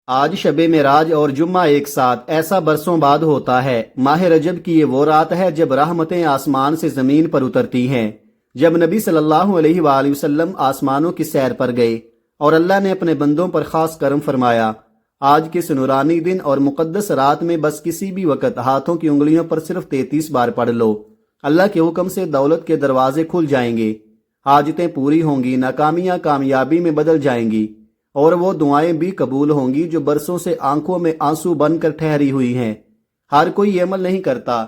آج شب معراج اور جمعہ ایک ساتھ ایسا برسوں بعد ہوتا ہے۔ ماہ رجب کی یہ وہ رات ہے جب رحمتیں آسمان سے زمین پر اترتی ہیں، جب نبی صلی اللہ علیہ وآلہ وسلم آسمانوں کی سیر پر گئے اور اللہ نے اپنے بندوں پر خاص کرم فرمایا۔ آج کے نورانی دن اور مقدس رات میں بس کسی بھی وقت ہاتھوں کی انگلیوں پر صرف 33 بار پڑھ لو، اللہ کے حکم سے دولت کے دروازے کھل جائیں گے، حاجتیں پوری ہوں گی، ناکامیاں کامیابی میں بدل جائیں گی، اور وہ دعائیں بھی قبول ہوں گی جو برسوں سے آنکھوں میں آنسو بن کر ٹھہری ہوئی ہیں۔ ہر کوئی یہ عمل نہیں کرتا،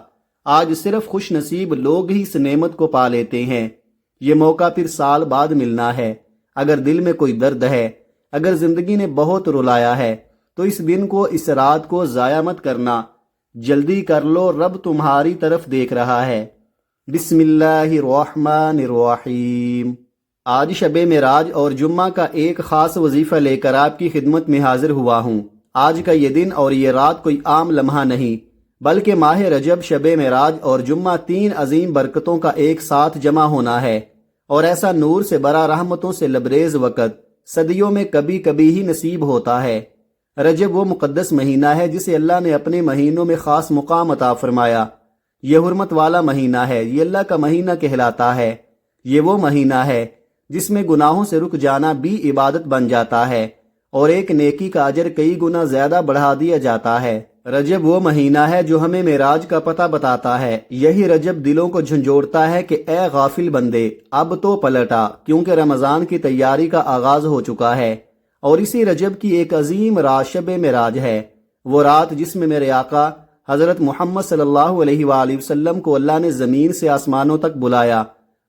آج صرف خوش نصیب لوگ ہی اس نعمت کو پا لیتے ہیں۔ یہ موقع پھر سال بعد ملنا ہے۔ اگر دل میں کوئی درد ہے، اگر زندگی نے بہت رلایا ہے، تو اس دن کو، اس رات کو ضائع مت کرنا، جلدی کر لو، رب تمہاری طرف دیکھ رہا ہے۔ بسم اللہ الرحمن الرحیم۔ آج شب معراج اور جمعہ کا ایک خاص وظیفہ لے کر آپ کی خدمت میں حاضر ہوا ہوں۔ آج کا یہ دن اور یہ رات کوئی عام لمحہ نہیں، بلکہ ماہ رجب، شب معراج اور جمعہ، تین عظیم برکتوں کا ایک ساتھ جمع ہونا ہے، اور ایسا نور سے برا، رحمتوں سے لبریز وقت صدیوں میں کبھی کبھی ہی نصیب ہوتا ہے۔ رجب وہ مقدس مہینہ ہے جسے اللہ نے اپنے مہینوں میں خاص مقام عطا فرمایا۔ یہ حرمت والا مہینہ ہے، یہ اللہ کا مہینہ کہلاتا ہے۔ یہ وہ مہینہ ہے جس میں گناہوں سے رک جانا بھی عبادت بن جاتا ہے، اور ایک نیکی کا اجر کئی گنا زیادہ بڑھا دیا جاتا ہے۔ رجب وہ مہینہ ہے جو ہمیں معراج کا پتہ بتاتا ہے۔ یہی رجب دلوں کو جھنجھوڑتا ہے کہ اے غافل بندے، اب تو پلٹا، کیونکہ رمضان کی تیاری کا آغاز ہو چکا ہے، اور اسی رجب کی ایک عظیم رات شب معراج ہے، وہ رات جس میں میرے آقا حضرت محمد صلی اللہ علیہ وآلہ وسلم کو اللہ نے زمین سے آسمانوں تک بلایا،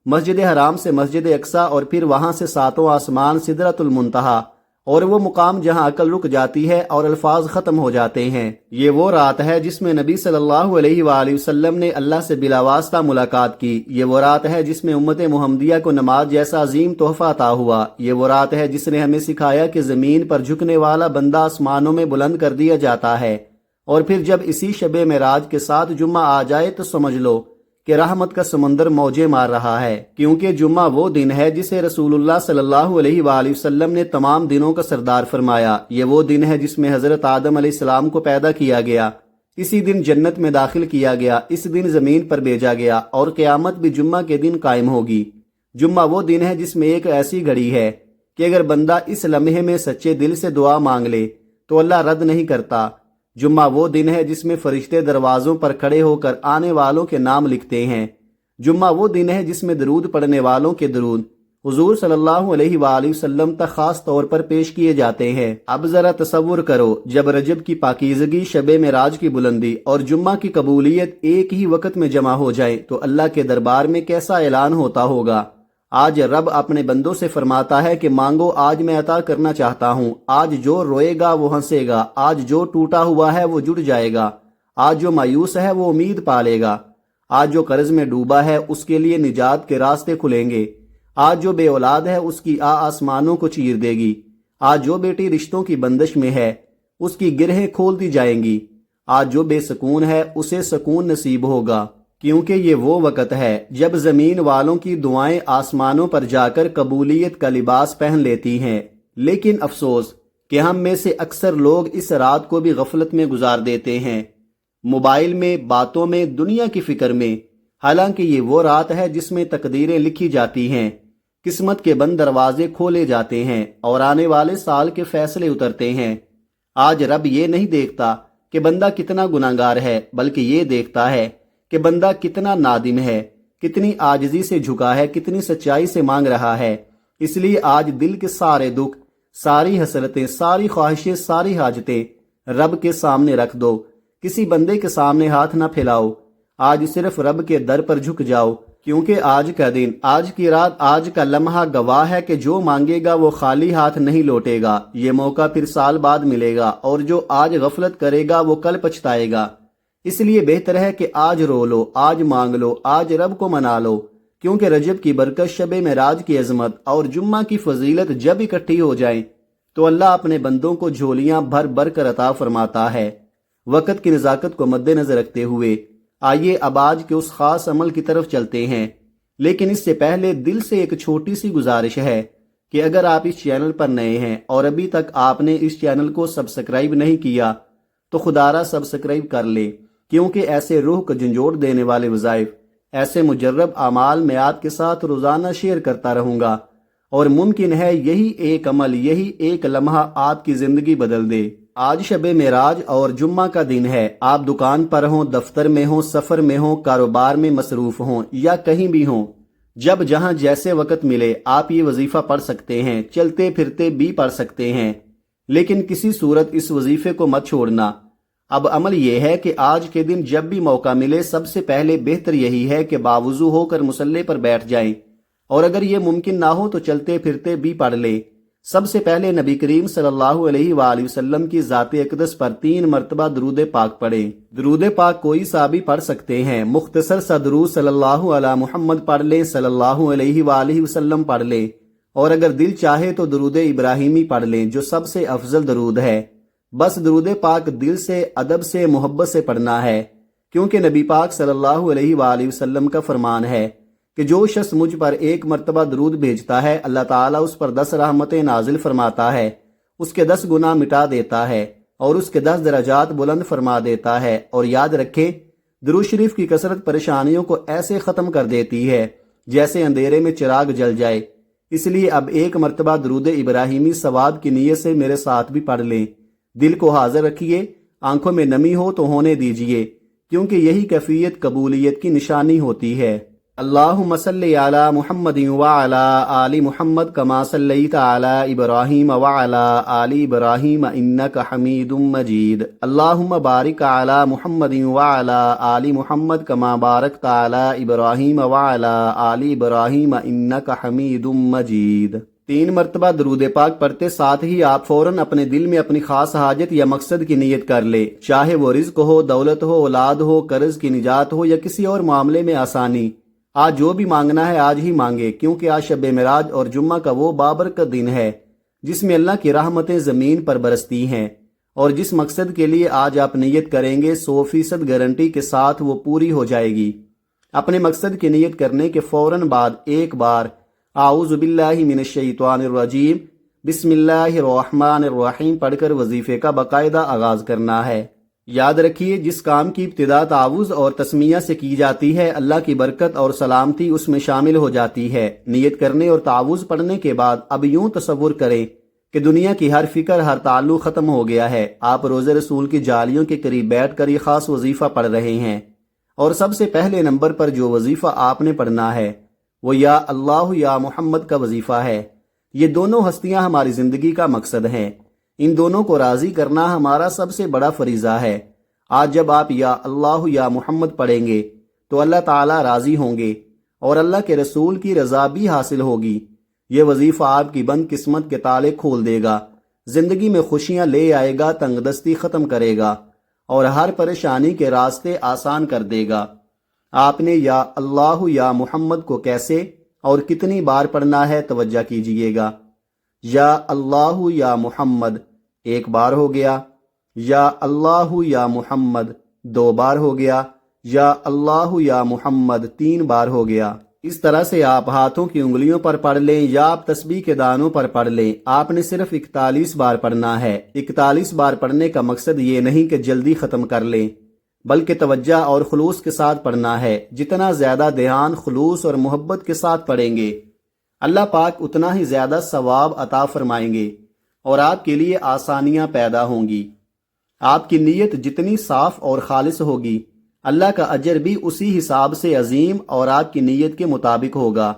مسجد حرام سے مسجد اقصیٰ، اور پھر وہاں سے ساتوں آسمان، سدرۃ المنتہا، اور وہ مقام جہاں عقل رک جاتی ہے اور الفاظ ختم ہو جاتے ہیں۔ یہ وہ رات ہے جس میں نبی صلی اللہ علیہ وآلہ وسلم نے اللہ سے بلا واسطہ ملاقات کی۔ یہ وہ رات ہے جس میں امت محمدیہ کو نماز جیسا عظیم تحفہ عطا ہوا۔ یہ وہ رات ہے جس نے ہمیں سکھایا کہ زمین پر جھکنے والا بندہ آسمانوں میں بلند کر دیا جاتا ہے، اور پھر جب اسی شب معراج کے ساتھ جمعہ آ جائے تو سمجھ لو کہ رحمت کا سمندر موجیں مار رہا ہے، کیونکہ جمعہ وہ دن ہے جسے رسول اللہ صلی اللہ علیہ وآلہ وسلم نے تمام دنوں کا سردار فرمایا۔ یہ وہ دن ہے جس میں حضرت آدم علیہ السلام کو پیدا کیا گیا، اسی دن جنت میں داخل کیا گیا، اس دن زمین پر بھیجا گیا، اور قیامت بھی جمعہ کے دن قائم ہوگی۔ جمعہ وہ دن ہے جس میں ایک ایسی گھڑی ہے کہ اگر بندہ اس لمحے میں سچے دل سے دعا مانگ لے تو اللہ رد نہیں کرتا۔ جمعہ وہ دن ہے جس میں فرشتے دروازوں پر کھڑے ہو کر آنے والوں کے نام لکھتے ہیں۔ جمعہ وہ دن ہے جس میں درود پڑھنے والوں کے درود حضور صلی اللہ علیہ وآلہ وسلم تک خاص طور پر پیش کیے جاتے ہیں۔ اب ذرا تصور کرو، جب رجب کی پاکیزگی، شب معراج کی بلندی اور جمعہ کی قبولیت ایک ہی وقت میں جمع ہو جائیں تو اللہ کے دربار میں کیسا اعلان ہوتا ہوگا۔ آج رب اپنے بندوں سے فرماتا ہے کہ مانگو، آج میں عطا کرنا چاہتا ہوں۔ آج جو روئے گا وہ ہنسے گا، آج جو ٹوٹا ہوا ہے وہ جڑ جائے گا، آج جو مایوس ہے وہ امید پالے گا، آج جو قرض میں ڈوبا ہے اس کے لیے نجات کے راستے کھلیں گے، آج جو بے اولاد ہے اس کی آسمانوں کو چیر دے گی، آج جو بیٹی رشتوں کی بندش میں ہے اس کی گرہیں کھول دی جائیں گی، آج جو بے سکون ہے اسے سکون نصیب ہوگا، کیونکہ یہ وہ وقت ہے جب زمین والوں کی دعائیں آسمانوں پر جا کر قبولیت کا لباس پہن لیتی ہیں۔ لیکن افسوس کہ ہم میں سے اکثر لوگ اس رات کو بھی غفلت میں گزار دیتے ہیں، موبائل میں، باتوں میں، دنیا کی فکر میں، حالانکہ یہ وہ رات ہے جس میں تقدیریں لکھی جاتی ہیں، قسمت کے بند دروازے کھولے جاتے ہیں، اور آنے والے سال کے فیصلے اترتے ہیں۔ آج رب یہ نہیں دیکھتا کہ بندہ کتنا گناہگار ہے، بلکہ یہ دیکھتا ہے کہ بندہ کتنا نادم ہے، کتنی عاجزی سے جھکا ہے، کتنی سچائی سے مانگ رہا ہے۔ اس لیے آج دل کے سارے دکھ، ساری حسرتیں، ساری خواہشیں، ساری حاجتیں رب کے سامنے رکھ دو، کسی بندے کے سامنے ہاتھ نہ پھیلاؤ، آج صرف رب کے در پر جھک جاؤ، کیونکہ آج کا دن، آج کی رات، آج کا لمحہ گواہ ہے کہ جو مانگے گا وہ خالی ہاتھ نہیں لوٹے گا۔ یہ موقع پھر سال بعد ملے گا، اور جو آج غفلت کرے گا وہ کل پچھتائے گا۔ اس لیے بہتر ہے کہ آج رو لو، آج مانگ لو، آج رب کو منا لو، کیونکہ رجب کی برکت، شب معراج کی عظمت اور جمعہ کی فضیلت جب اکٹھی ہو جائیں تو اللہ اپنے بندوں کو جھولیاں بھر بھر کر عطا فرماتا ہے۔ وقت کی نزاکت کو مد نظر رکھتے ہوئے آئیے اب آج کے اس خاص عمل کی طرف چلتے ہیں، لیکن اس سے پہلے دل سے ایک چھوٹی سی گزارش ہے کہ اگر آپ اس چینل پر نئے ہیں اور ابھی تک آپ نے اس چینل کو سبسکرائب نہیں کیا تو خدارہ سبسکرائب کر لے، کیونکہ ایسے روح کو جھنجھوڑ دینے والے وظائف، ایسے مجرب اعمال میں آپ کے ساتھ روزانہ شیئر کرتا رہوں گا، اور ممکن ہے یہی ایک عمل، یہی ایک لمحہ آپ کی زندگی بدل دے۔ آج شب معراج اور جمعہ کا دن ہے۔ آپ دکان پر ہوں، دفتر میں ہوں، سفر میں ہوں، کاروبار میں مصروف ہوں یا کہیں بھی ہوں، جب جہاں جیسے وقت ملے آپ یہ وظیفہ پڑھ سکتے ہیں، چلتے پھرتے بھی پڑھ سکتے ہیں، لیکن کسی صورت اس وظیفے کو مت چھوڑنا۔ اب عمل یہ ہے کہ آج کے دن جب بھی موقع ملے سب سے پہلے بہتر یہی ہے کہ باوضو ہو کر مصلی پر بیٹھ جائیں، اور اگر یہ ممکن نہ ہو تو چلتے پھرتے بھی پڑھ لیں۔ سب سے پہلے نبی کریم صلی اللہ علیہ وآلہ وسلم کی ذات اقدس پر 3 مرتبہ درود پاک پڑھیں۔ درود پاک کوئی سا بھی پڑھ سکتے ہیں، مختصر سا درود صلی اللہ علی محمد پڑھ لیں، صلی اللہ علیہ وآلہ وسلم پڑھ لیں، اور اگر دل چاہے تو درود ابراہیمی پڑھ لیں جو سب سے افضل درود ہے۔ بس درود پاک دل سے، ادب سے، محبت سے پڑھنا ہے، کیونکہ نبی پاک صلی اللہ علیہ وآلہ وسلم کا فرمان ہے کہ جو شخص مجھ پر 1 مرتبہ درود بھیجتا ہے اللہ تعالیٰ اس پر 10 رحمتیں نازل فرماتا ہے، اس کے 10 گناہ مٹا دیتا ہے اور اس کے 10 درجات بلند فرما دیتا ہے۔ اور یاد رکھیں، درود شریف کی کثرت پریشانیوں کو ایسے ختم کر دیتی ہے جیسے اندھیرے میں چراغ جل جائے۔ اس لیے اب 1 مرتبہ درود ابراہیمی ثواب کی نیت سے میرے ساتھ بھی پڑھ لیں۔ دل کو حاضر رکھیے، آنکھوں میں نمی ہو تو ہونے دیجیے، کیونکہ یہی کیفیت قبولیت کی نشانی ہوتی ہے۔ اللہم صلی علی محمد وعلی آل محمد کما صلیت علی ابراہیم وعلی آل ابراہیم انک حمید مجید۔ اللہم بارک علی محمد وعلی آل محمد کما بارکت علی ابراہیم وعلی آل ابراہیم انک حمید مجید۔ 3 مرتبہ درود پاک پڑھتے ساتھ ہی آپ فوراً اپنے دل میں اپنی خاص حاجت یا مقصد کی نیت کر لے، چاہے وہ رزق ہو، دولت ہو، اولاد ہو، قرض کی نجات ہو یا کسی اور معاملے میں آسانی۔ آج جو بھی مانگنا ہے آج ہی مانگے، کیونکہ آج شب معراج اور جمعہ کا وہ بابرکت دن ہے جس میں اللہ کی رحمتیں زمین پر برستی ہیں، اور جس مقصد کے لیے آج آپ نیت کریں گے 100% گارنٹی کے ساتھ وہ پوری ہو جائے گی۔ اپنے مقصد کی نیت کرنے کے فوراً بعد ایک بار اعوذ باللہ من الشیطان الرجیم بسم اللہ الرحمن الرحیم پڑھ کر وظیفے کا باقاعدہ آغاز کرنا ہے۔ یاد رکھیے، جس کام کی ابتدا تعوذ اور تسمیہ سے کی جاتی ہے اللہ کی برکت اور سلامتی اس میں شامل ہو جاتی ہے۔ نیت کرنے اور تعوذ پڑھنے کے بعد اب یوں تصور کریں کہ دنیا کی ہر فکر، ہر تعلق ختم ہو گیا ہے۔ آپ روضہ رسول کی جالیوں کے قریب بیٹھ کر یہ خاص وظیفہ پڑھ رہے ہیں، اور سب سے پہلے نمبر پر جو وظیفہ آپ نے پڑھنا ہے وہ یا اللہ یا محمد کا وظیفہ ہے۔ یہ دونوں ہستیاں ہماری زندگی کا مقصد ہیں، ان دونوں کو راضی کرنا ہمارا سب سے بڑا فریضہ ہے۔ آج جب آپ یا اللہ یا محمد پڑھیں گے تو اللہ تعالیٰ راضی ہوں گے اور اللہ کے رسول کی رضا بھی حاصل ہوگی۔ یہ وظیفہ آپ کی بند قسمت کے تالے کھول دے گا، زندگی میں خوشیاں لے آئے گا، تنگ دستی ختم کرے گا اور ہر پریشانی کے راستے آسان کر دے گا۔ آپ نے یا اللہ یا محمد کو کیسے اور کتنی بار پڑھنا ہے توجہ کیجئے گا۔ یا اللہ یا محمد 1 بار ہو گیا، یا اللہ یا محمد 2 بار ہو گیا، یا اللہ یا محمد 3 بار ہو گیا۔ اس طرح سے آپ ہاتھوں کی انگلیوں پر پڑھ لیں یا آپ تسبیح کے دانوں پر پڑھ لیں، آپ نے صرف 41 بار پڑھنا ہے۔ 41 بار پڑھنے کا مقصد یہ نہیں کہ جلدی ختم کر لیں، بلکہ توجہ اور خلوص کے ساتھ پڑھنا ہے۔ جتنا زیادہ دھیان، خلوص اور محبت کے ساتھ پڑھیں گے اللہ پاک اتنا ہی زیادہ ثواب عطا فرمائیں گے اور آپ کے لیے آسانیاں پیدا ہوں گی۔ آپ کی نیت جتنی صاف اور خالص ہوگی اللہ کا اجر بھی اسی حساب سے عظیم اور آپ کی نیت کے مطابق ہوگا۔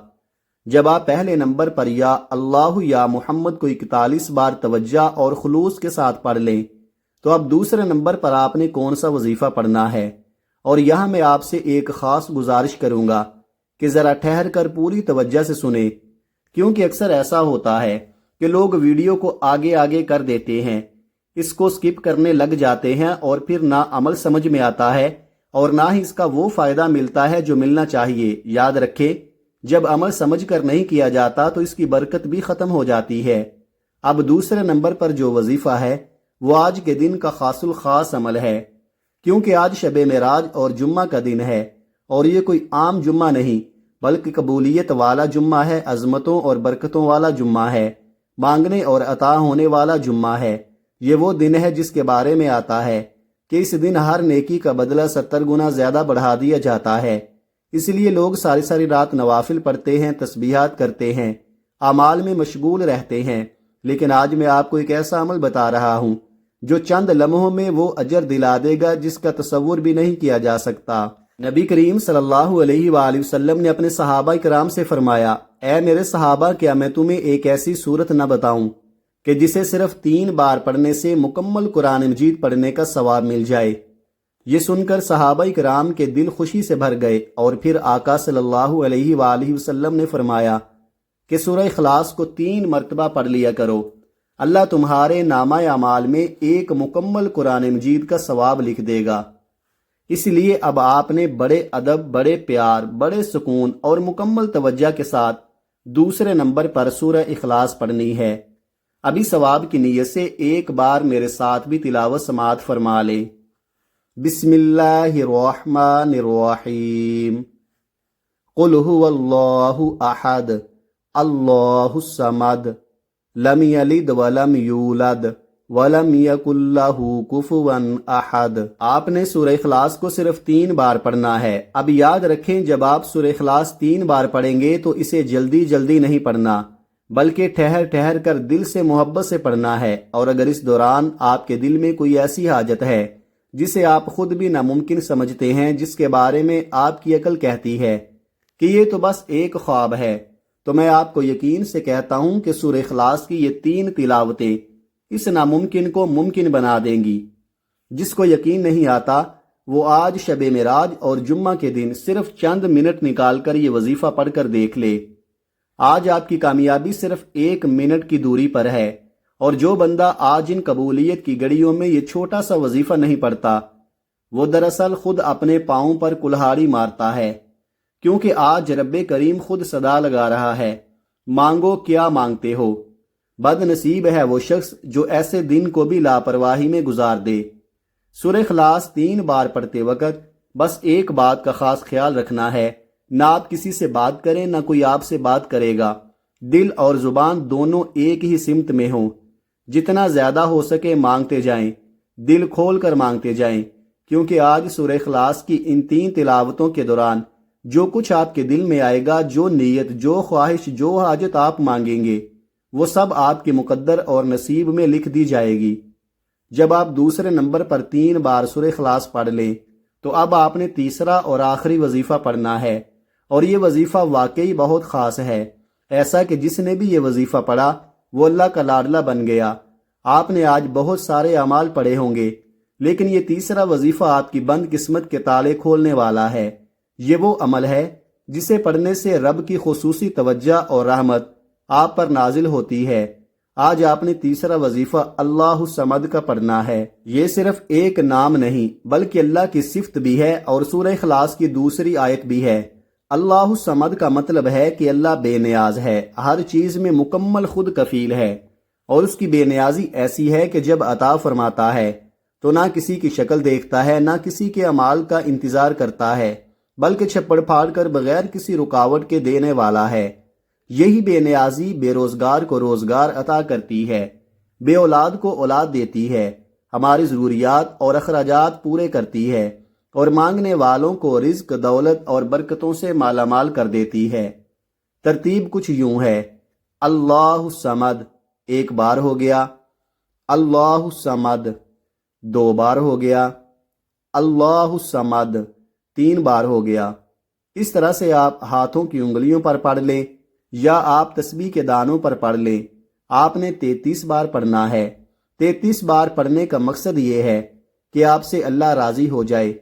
جب آپ پہلے نمبر پر یا اللہ یا محمد کو 41 بار توجہ اور خلوص کے ساتھ پڑھ لیں تو اب دوسرے نمبر پر آپ نے کون سا وظیفہ پڑھنا ہے، اور یہاں میں آپ سے ایک خاص گزارش کروں گا کہ ذرا ٹھہر کر پوری توجہ سے سنیں، کیونکہ اکثر ایسا ہوتا ہے کہ لوگ ویڈیو کو آگے آگے کر دیتے ہیں، اس کو سکپ کرنے لگ جاتے ہیں اور پھر نہ عمل سمجھ میں آتا ہے اور نہ ہی اس کا وہ فائدہ ملتا ہے جو ملنا چاہیے۔ یاد رکھیں، جب عمل سمجھ کر نہیں کیا جاتا تو اس کی برکت بھی ختم ہو جاتی ہے۔ اب دوسرے نمبر پر جو وظیفہ ہے وہ آج کے دن کا خاص الخاص عمل ہے، کیونکہ آج شب معراج اور جمعہ کا دن ہے، اور یہ کوئی عام جمعہ نہیں بلکہ قبولیت والا جمعہ ہے، عظمتوں اور برکتوں والا جمعہ ہے، مانگنے اور عطا ہونے والا جمعہ ہے۔ یہ وہ دن ہے جس کے بارے میں آتا ہے کہ اس دن ہر نیکی کا بدلہ 70 گنا زیادہ بڑھا دیا جاتا ہے۔ اس لیے لوگ ساری ساری رات نوافل پڑھتے ہیں، تسبیحات کرتے ہیں، اعمال میں مشغول رہتے ہیں۔ لیکن آج میں آپ کو ایک ایسا عمل بتا رہا ہوں جو چند لمحوں میں وہ اجر دلا دے گا جس کا تصور بھی نہیں کیا جا سکتا۔ نبی کریم صلی اللہ علیہ وآلہ وسلم نے اپنے صحابہ کرام سے فرمایا، اے میرے صحابہ، کیا میں تمہیں ایک ایسی صورت نہ بتاؤں کہ جسے صرف 3 بار پڑھنے سے مکمل قرآن مجید پڑھنے کا ثواب مل جائے؟ یہ سن کر صحابہ کرام کے دل خوشی سے بھر گئے، اور پھر آقا صلی اللہ علیہ وآلہ وسلم نے فرمایا کہ سورہ اخلاص کو 3 مرتبہ پڑھ لیا کرو، اللہ تمہارے نامہ اعمال میں ایک مکمل قرآن مجید کا ثواب لکھ دے گا۔ اس لیے اب آپ نے بڑے ادب، بڑے پیار، بڑے سکون اور مکمل توجہ کے ساتھ دوسرے نمبر پر سورہ اخلاص پڑھنی ہے۔ ابھی ثواب کی نیت سے ایک بار میرے ساتھ بھی تلاوت سماعت فرما لیں۔ بسم اللہ الرحمن الرحیم۔ قل هو اللہ احد اللہ الصمد لم یلد ولم یولد ولم یکن لہ کفوا احد۔ آپ نے سورہ اخلاص کو صرف 3 بار پڑھنا ہے۔ اب یاد رکھیں، جب آپ سورہ اخلاص 3 بار پڑھیں گے تو اسے جلدی جلدی نہیں پڑھنا، بلکہ ٹھہر ٹھہر کر دل سے محبت سے پڑھنا ہے۔ اور اگر اس دوران آپ کے دل میں کوئی ایسی حاجت ہے جسے آپ خود بھی ناممکن سمجھتے ہیں، جس کے بارے میں آپ کی عقل کہتی ہے کہ یہ تو بس ایک خواب ہے، تو میں آپ کو یقین سے کہتا ہوں کہ سورہ اخلاص کی یہ 3 تلاوتیں اس ناممکن کو ممکن بنا دیں گی۔ جس کو یقین نہیں آتا وہ آج شب معراج اور جمعہ کے دن صرف چند منٹ نکال کر یہ وظیفہ پڑھ کر دیکھ لے۔ آج آپ کی کامیابی صرف 1 منٹ کی دوری پر ہے، اور جو بندہ آج ان قبولیت کی گھڑیوں میں یہ چھوٹا سا وظیفہ نہیں پڑھتا، وہ دراصل خود اپنے پاؤں پر کلہاڑی مارتا ہے، کیونکہ آج رب کریم خود صدا لگا رہا ہے، مانگو کیا مانگتے ہو۔ بد نصیب ہے وہ شخص جو ایسے دن کو بھی لاپرواہی میں گزار دے۔ سورہ اخلاص 3 بار پڑھتے وقت بس ایک بات کا خاص خیال رکھنا ہے، نہ آپ کسی سے بات کریں، نہ کوئی آپ سے بات کرے گا۔ دل اور زبان دونوں ایک ہی سمت میں ہوں۔ جتنا زیادہ ہو سکے مانگتے جائیں، دل کھول کر مانگتے جائیں، کیونکہ آج سورہ اخلاص کی ان 3 تلاوتوں کے دوران جو کچھ آپ کے دل میں آئے گا، جو نیت، جو خواہش، جو حاجت آپ مانگیں گے، وہ سب آپ کے مقدر اور نصیب میں لکھ دی جائے گی۔ جب آپ دوسرے نمبر پر 3 بار سورہ اخلاص پڑھ لیں تو اب آپ نے تیسرا اور آخری وظیفہ پڑھنا ہے، اور یہ وظیفہ واقعی بہت خاص ہے، ایسا کہ جس نے بھی یہ وظیفہ پڑھا وہ اللہ کا لاڈلا بن گیا۔ آپ نے آج بہت سارے اعمال پڑھے ہوں گے، لیکن یہ تیسرا وظیفہ آپ کی بند قسمت کے تالے کھولنے والا ہے۔ یہ وہ عمل ہے جسے پڑھنے سے رب کی خصوصی توجہ اور رحمت آپ پر نازل ہوتی ہے۔ آج آپ نے تیسرا وظیفہ اللہ الصمد کا پڑھنا ہے۔ یہ صرف ایک نام نہیں بلکہ اللہ کی صفت بھی ہے، اور سورہ اخلاص کی دوسری آیت بھی ہے۔ اللہ الصمد کا مطلب ہے کہ اللہ بے نیاز ہے، ہر چیز میں مکمل خود کفیل ہے، اور اس کی بے نیازی ایسی ہے کہ جب عطا فرماتا ہے تو نہ کسی کی شکل دیکھتا ہے، نہ کسی کے اعمال کا انتظار کرتا ہے، بلکہ چھپڑ پھاڑ کر بغیر کسی رکاوٹ کے دینے والا ہے۔ یہی بے نیازی بے روزگار کو روزگار عطا کرتی ہے، بے اولاد کو اولاد دیتی ہے، ہماری ضروریات اور اخراجات پورے کرتی ہے، اور مانگنے والوں کو رزق، دولت اور برکتوں سے مالا مال کر دیتی ہے۔ ترتیب کچھ یوں ہے: اللہ الصمد 1 بار ہو گیا، اللہ الصمد 2 بار ہو گیا، اللہ الصمد 3 بار ہو گیا۔ اس طرح سے آپ ہاتھوں کی انگلیوں پر پڑھ لیں یا آپ تسبیح کے دانوں پر پڑھ لیں۔ آپ نے 33 بار پڑھنا ہے۔ 33 بار پڑھنے کا مقصد یہ ہے کہ آپ سے اللہ راضی ہو جائے۔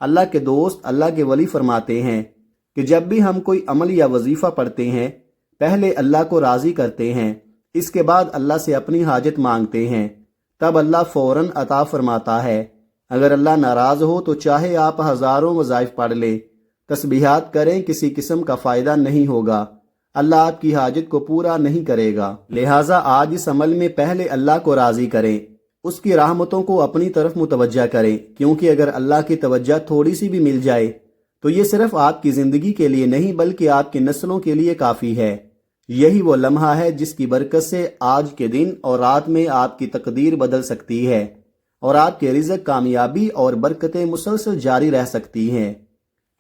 اللہ کے دوست، اللہ کے ولی فرماتے ہیں کہ جب بھی ہم کوئی عمل یا وظیفہ پڑھتے ہیں، پہلے اللہ کو راضی کرتے ہیں، اس کے بعد اللہ سے اپنی حاجت مانگتے ہیں، تب اللہ فوراً عطا فرماتا ہے۔ اگر اللہ ناراض ہو تو چاہے آپ ہزاروں وظائف پڑھ لیں، تسبیحات کریں، کسی قسم کا فائدہ نہیں ہوگا، اللہ آپ کی حاجت کو پورا نہیں کرے گا۔ لہٰذا آج اس عمل میں پہلے اللہ کو راضی کریں، اس کی رحمتوں کو اپنی طرف متوجہ کریں، کیونکہ اگر اللہ کی توجہ تھوڑی سی بھی مل جائے تو یہ صرف آپ کی زندگی کے لیے نہیں بلکہ آپ کی نسلوں کے لیے کافی ہے۔ یہی وہ لمحہ ہے جس کی برکت سے آج کے دن اور رات میں آپ کی تقدیر بدل سکتی ہے اور آپ کے رزق، کامیابی اور برکتیں مسلسل جاری رہ سکتی ہیں۔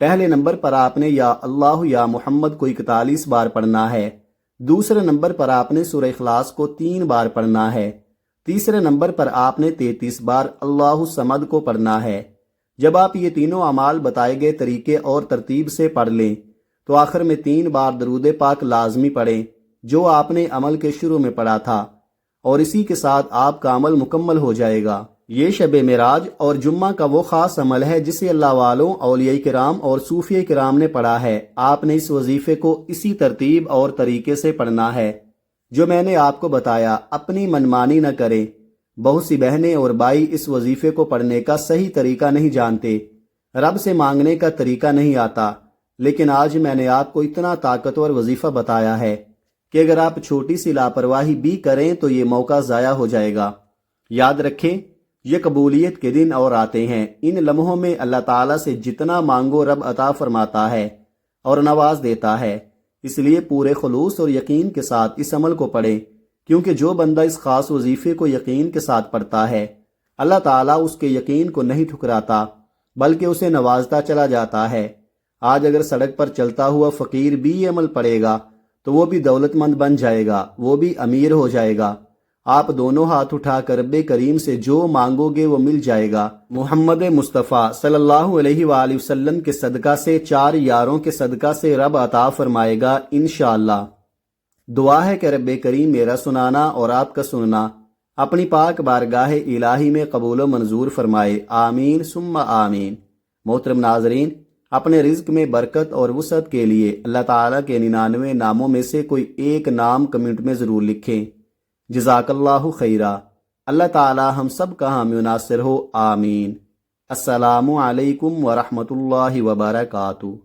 پہلے نمبر پر آپ نے یا اللہ یا محمد کو 41 بار پڑھنا ہے۔ دوسرے نمبر پر آپ نے سورہ اخلاص کو 3 بار پڑھنا ہے۔ تیسرے نمبر پر آپ نے 33 بار اللہ الصمد کو پڑھنا ہے۔ جب آپ یہ تینوں اعمال بتائے گئے طریقے اور ترتیب سے پڑھ لیں تو آخر میں 3 بار درود پاک لازمی پڑھیں جو آپ نے عمل کے شروع میں پڑھا تھا، اور اسی کے ساتھ آپ کا عمل مکمل ہو جائے گا۔ یہ شب معراج اور جمعہ کا وہ خاص عمل ہے جسے اللہ والوں، اولیاء کرام اور صوفیاء کرام نے پڑھا ہے۔ آپ نے اس وظیفے کو اسی ترتیب اور طریقے سے پڑھنا ہے جو میں نے آپ کو بتایا۔ اپنی منمانی نہ کریں۔ بہت سی بہنیں اور بھائی اس وظیفے کو پڑھنے کا صحیح طریقہ نہیں جانتے، رب سے مانگنے کا طریقہ نہیں آتا، لیکن آج میں نے آپ کو اتنا طاقتور وظیفہ بتایا ہے کہ اگر آپ چھوٹی سی لاپرواہی بھی کریں تو یہ موقع ضائع ہو جائے گا۔ یاد رکھیں، یہ قبولیت کے دن اور آتے ہیں۔ ان لمحوں میں اللہ تعالیٰ سے جتنا مانگو رب عطا فرماتا ہے اور نواز دیتا ہے، اس لیے پورے خلوص اور یقین کے ساتھ اس عمل کو پڑھیں، کیونکہ جو بندہ اس خاص وظیفے کو یقین کے ساتھ پڑھتا ہے، اللہ تعالیٰ اس کے یقین کو نہیں ٹھکراتا بلکہ اسے نوازتا چلا جاتا ہے۔ آج اگر سڑک پر چلتا ہوا فقیر بھی یہ عمل پڑھے گا تو وہ بھی دولت مند بن جائے گا، وہ بھی امیر ہو جائے گا۔ آپ دونوں ہاتھ اٹھا کر رب کریم سے جو مانگو گے وہ مل جائے گا۔ محمد مصطفیٰ صلی اللہ علیہ وآلہ وسلم کے صدقہ سے، 4 یاروں کے صدقہ سے رب عطا فرمائے گا انشاءاللہ۔ دعا ہے کہ رب کریم میرا سنانا اور آپ کا سننا اپنی پاک بارگاہ الہی میں قبول و منظور فرمائے، آمین ثم آمین۔ محترم ناظرین، اپنے رزق میں برکت اور وسعت کے لیے اللہ تعالیٰ کے 99 ناموں میں سے کوئی ایک نام کمنٹ میں ضرور لکھیں۔ جزاک اللہ خیرہ۔ اللہ تعالیٰ ہم سب کا حامی و ناصر ہو، آمین۔ السلام علیکم ورحمۃ اللہ وبرکاتہ۔